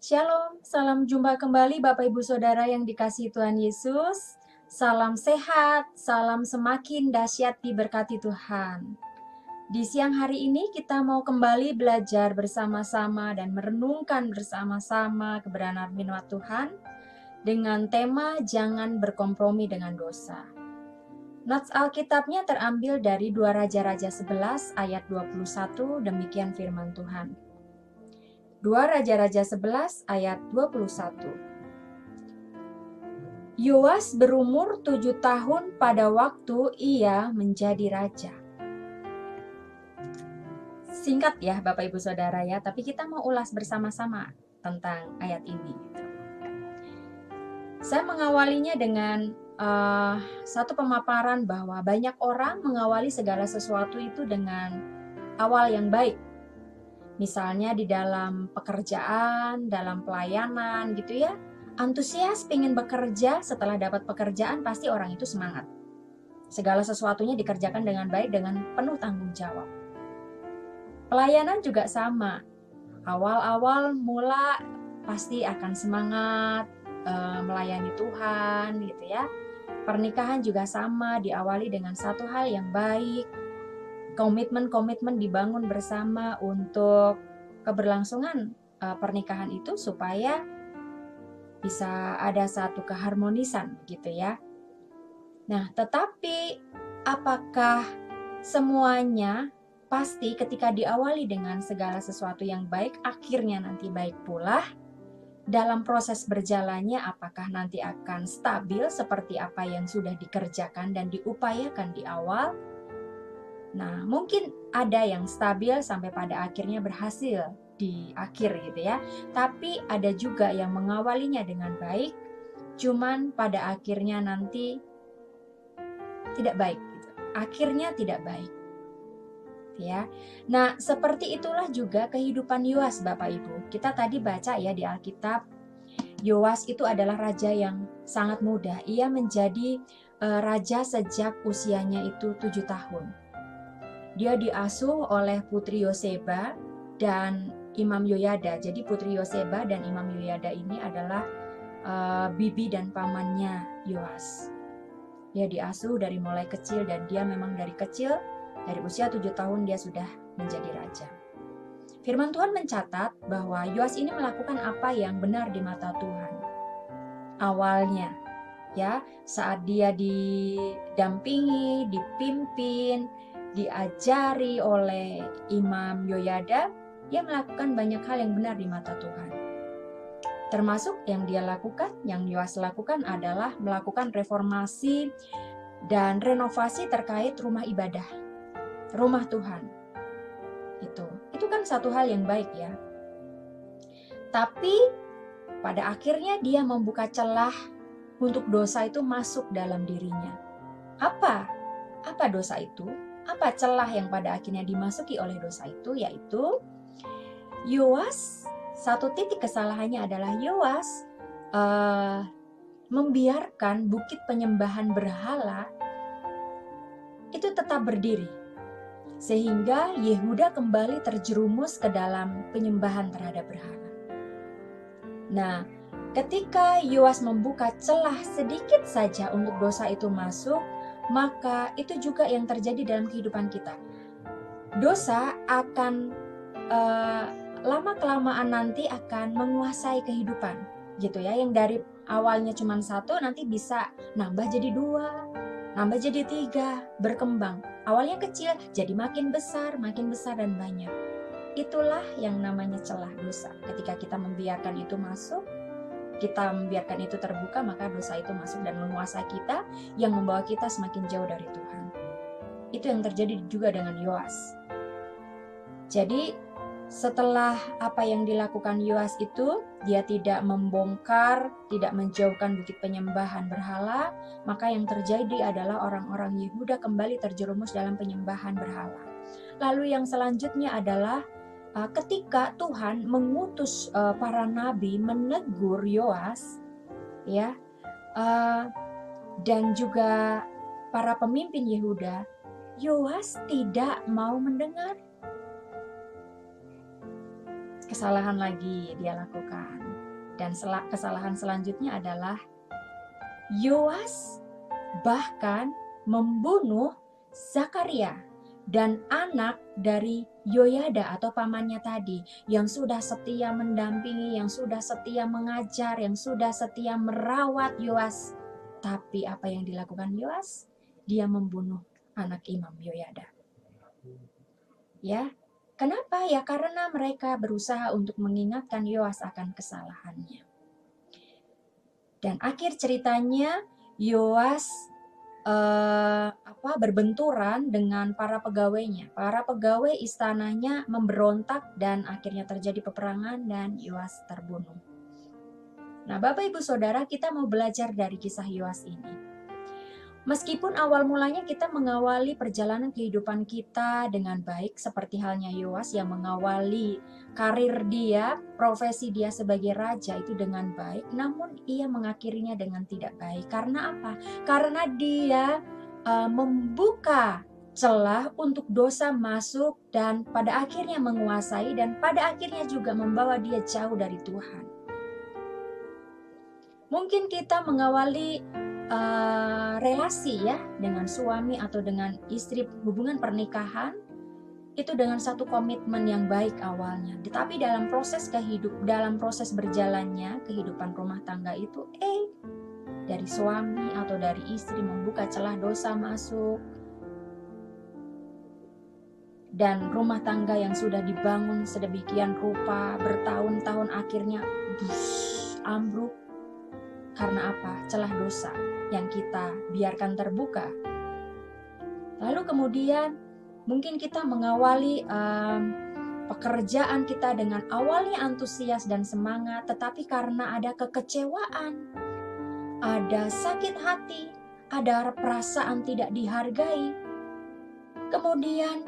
Shalom, salam jumpa kembali Bapak Ibu Saudara yang dikasihi Tuhan Yesus. Salam sehat, salam semakin dahsyat diberkati Tuhan. Di siang hari ini kita mau kembali belajar bersama-sama dan merenungkan bersama-sama kebenaran firman Tuhan dengan tema jangan berkompromi dengan dosa. Nats Alkitabnya terambil dari 2 Raja-Raja 11 ayat 21, demikian firman Tuhan. 2 Raja-Raja 11 ayat 21. Yoas berumur 7 tahun pada waktu ia menjadi raja. Singkat ya Bapak Ibu Saudara ya, tapi kita mau ulas bersama-sama tentang ayat ini. Saya mengawalinya dengan satu pemaparan bahwa banyak orang mengawali segala sesuatu itu dengan awal yang baik. Misalnya di dalam pekerjaan, dalam pelayanan gitu ya. Antusias pengen bekerja, setelah dapat pekerjaan pasti orang itu semangat. Segala sesuatunya dikerjakan dengan baik, dengan penuh tanggung jawab. Pelayanan juga sama. Awal-awal mula pasti akan semangat melayani Tuhan gitu ya. Pernikahan juga sama, diawali dengan satu hal yang baik. Komitmen-komitmen dibangun bersama untuk keberlangsungan pernikahan itu supaya bisa ada satu keharmonisan gitu ya. Nah, tetapi apakah semuanya pasti ketika diawali dengan segala sesuatu yang baik akhirnya nanti baik pula? Dalam proses berjalannya apakah nanti akan stabil seperti apa yang sudah dikerjakan dan diupayakan di awal? Nah, mungkin ada yang stabil sampai pada akhirnya berhasil di akhir gitu ya. Tapi ada juga yang mengawalinya dengan baik, cuman pada akhirnya nanti tidak baik gitu. Akhirnya tidak baik. Ya. Nah, seperti itulah juga kehidupan Yoas Bapak Ibu. Kita tadi baca ya di Alkitab, Yoas itu adalah raja yang sangat muda. Ia menjadi raja sejak usianya itu 7 tahun. Dia diasuh oleh Putri Yoseba dan Imam Yoyada. Jadi Putri Yoseba dan Imam Yoyada ini adalah bibi dan pamannya Yoas. Dia diasuh dari mulai kecil dan dia memang dari kecil, dari usia 7 tahun dia sudah menjadi raja. Firman Tuhan mencatat bahwa Yoas ini melakukan apa yang benar di mata Tuhan. Awalnya, ya, saat dia didampingi, dipimpin, diajari oleh Imam Yoyada, dia melakukan banyak hal yang benar di mata Tuhan. Termasuk yang dia lakukan, yang Yoas lakukan adalah melakukan reformasi dan renovasi terkait rumah ibadah, rumah Tuhan. Itu kan satu hal yang baik ya. Tapi pada akhirnya dia membuka celah untuk dosa itu masuk dalam dirinya. Apa dosa itu? Apa celah yang pada akhirnya dimasuki oleh dosa itu? Yaitu Yoas, satu titik kesalahannya adalah Yoas membiarkan bukit penyembahan berhala itu tetap berdiri. Sehingga Yehuda kembali terjerumus ke dalam penyembahan terhadap berhala. Nah, ketika Yoas membuka celah sedikit saja untuk dosa itu masuk, maka itu juga yang terjadi dalam kehidupan kita. Dosa akan lama-kelamaan nanti akan menguasai kehidupan, gitu ya. Yang dari awalnya cuma 1 nanti bisa nambah jadi 2, nambah jadi 3, berkembang. Awalnya kecil jadi makin besar dan banyak. Itulah yang namanya celah dosa. Ketika kita membiarkan itu masuk, kita membiarkan itu terbuka, maka dosa itu masuk dan menguasai kita, yang membawa kita semakin jauh dari Tuhan. Itu yang terjadi juga dengan Yoas. Jadi setelah apa yang dilakukan Yoas itu, dia tidak membongkar, tidak menjauhkan bukit penyembahan berhala, maka yang terjadi adalah orang-orang Yehuda kembali terjerumus dalam penyembahan berhala. Lalu yang selanjutnya adalah ketika Tuhan mengutus para nabi menegur Yoas, ya, dan juga para pemimpin Yehuda, Yoas tidak mau mendengar. Kesalahan lagi dia lakukan. Dan kesalahan selanjutnya adalah Yoas bahkan membunuh Zakaria dan anak dari Yoyada atau pamannya tadi, yang sudah setia mendampingi, yang sudah setia mengajar, yang sudah setia merawat Yoas. Tapi apa yang dilakukan Yoas? Dia membunuh anak Imam Yoyada. Ya, kenapa? Ya karena mereka berusaha untuk mengingatkan Yoas akan kesalahannya. Dan akhir ceritanya Yoas berbenturan dengan para pegawainya. Para pegawai istananya memberontak dan akhirnya terjadi peperangan dan Yoas terbunuh. Nah, Bapak Ibu Saudara, kita mau belajar dari kisah Yoas ini. Meskipun awal mulanya kita mengawali perjalanan kehidupan kita dengan baik, seperti halnya Yoas yang mengawali karir dia, profesi dia sebagai raja itu dengan baik, namun ia mengakhirinya dengan tidak baik. Karena apa? Karena dia membuka celah untuk dosa masuk dan pada akhirnya menguasai dan pada akhirnya juga membawa dia jauh dari Tuhan. Mungkin kita mengawali relasi ya dengan suami atau dengan istri, hubungan pernikahan itu dengan satu komitmen yang baik awalnya, tetapi dalam proses berjalannya kehidupan rumah tangga itu dari suami atau dari istri membuka celah dosa masuk, dan rumah tangga yang sudah dibangun sedemikian rupa bertahun-tahun akhirnya ambruk. Karena apa? Celah dosa yang kita biarkan terbuka. Lalu kemudian mungkin kita mengawali pekerjaan kita dengan awalnya antusias dan semangat, tetapi karena ada kekecewaan, ada sakit hati, ada perasaan tidak dihargai, kemudian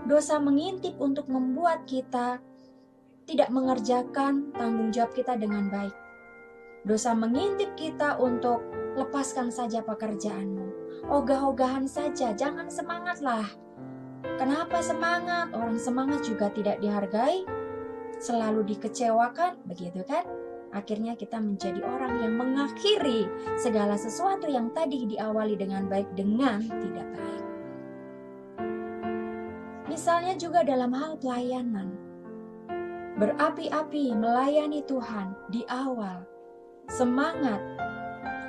dosa mengintip untuk membuat kita tidak mengerjakan tanggung jawab kita dengan baik. Dosa mengintip kita untuk lepaskan saja pekerjaanmu, ogah-ogahan saja, jangan semangatlah. Kenapa semangat? Orang semangat juga tidak dihargai, selalu dikecewakan, begitu kan? Akhirnya kita menjadi orang yang mengakhiri segala sesuatu yang tadi diawali dengan baik dengan tidak baik. Misalnya juga dalam hal pelayanan, berapi-api melayani Tuhan di awal, semangat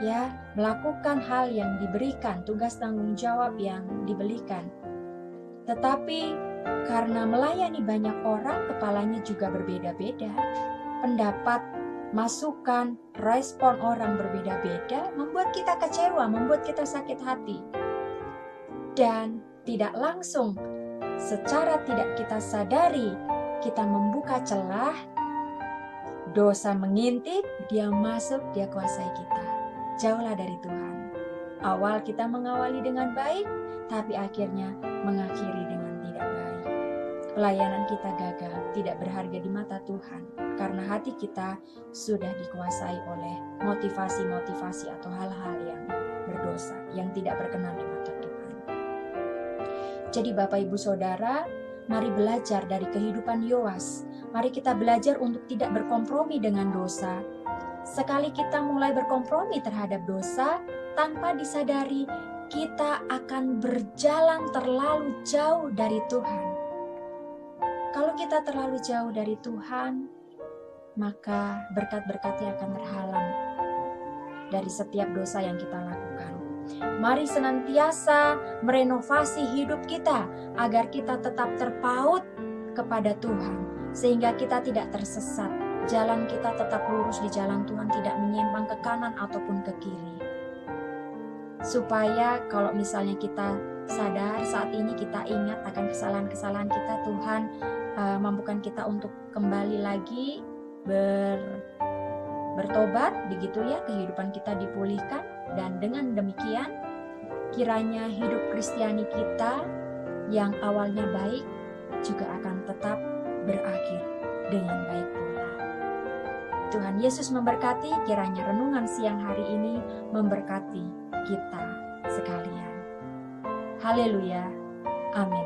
ya melakukan hal yang diberikan, tugas tanggung jawab yang diberikan. Tetapi karena melayani banyak orang, kepalanya juga berbeda-beda. Pendapat, masukan, respon orang berbeda-beda, membuat kita kecewa, membuat kita sakit hati. Dan tidak langsung, secara tidak kita sadari, kita membuka celah, dosa mengintip, dia masuk, dia kuasai kita. Jauhlah dari Tuhan. Awal kita mengawali dengan baik, tapi akhirnya mengakhiri dengan tidak baik. Pelayanan kita gagal, tidak berharga di mata Tuhan, karena hati kita sudah dikuasai oleh motivasi-motivasi atau hal-hal yang berdosa, yang tidak berkenan di mata Tuhan. Jadi Bapak Ibu Saudara, mari belajar dari kehidupan Yoas. Mari kita belajar untuk tidak berkompromi dengan dosa. Sekali kita mulai berkompromi terhadap dosa, tanpa disadari kita akan berjalan terlalu jauh dari Tuhan. Kalau kita terlalu jauh dari Tuhan, maka berkat-berkatnya akan terhalang dari setiap dosa yang kita lakukan. Mari senantiasa merenovasi hidup kita agar kita tetap terpaut kepada Tuhan, sehingga kita tidak tersesat. Jalan kita tetap lurus di jalan Tuhan, tidak menyimpang ke kanan ataupun ke kiri. Supaya kalau misalnya kita sadar saat ini, kita ingat akan kesalahan-kesalahan kita, Tuhan mampukan kita untuk kembali lagi bertobat, begitu ya, kehidupan kita dipulihkan. Dan dengan demikian, kiranya hidup Kristiani kita yang awalnya baik juga akan tetap berakhir dengan baik pula. Tuhan Yesus memberkati, kiranya renungan siang hari ini memberkati kita sekalian. Haleluya. Amin.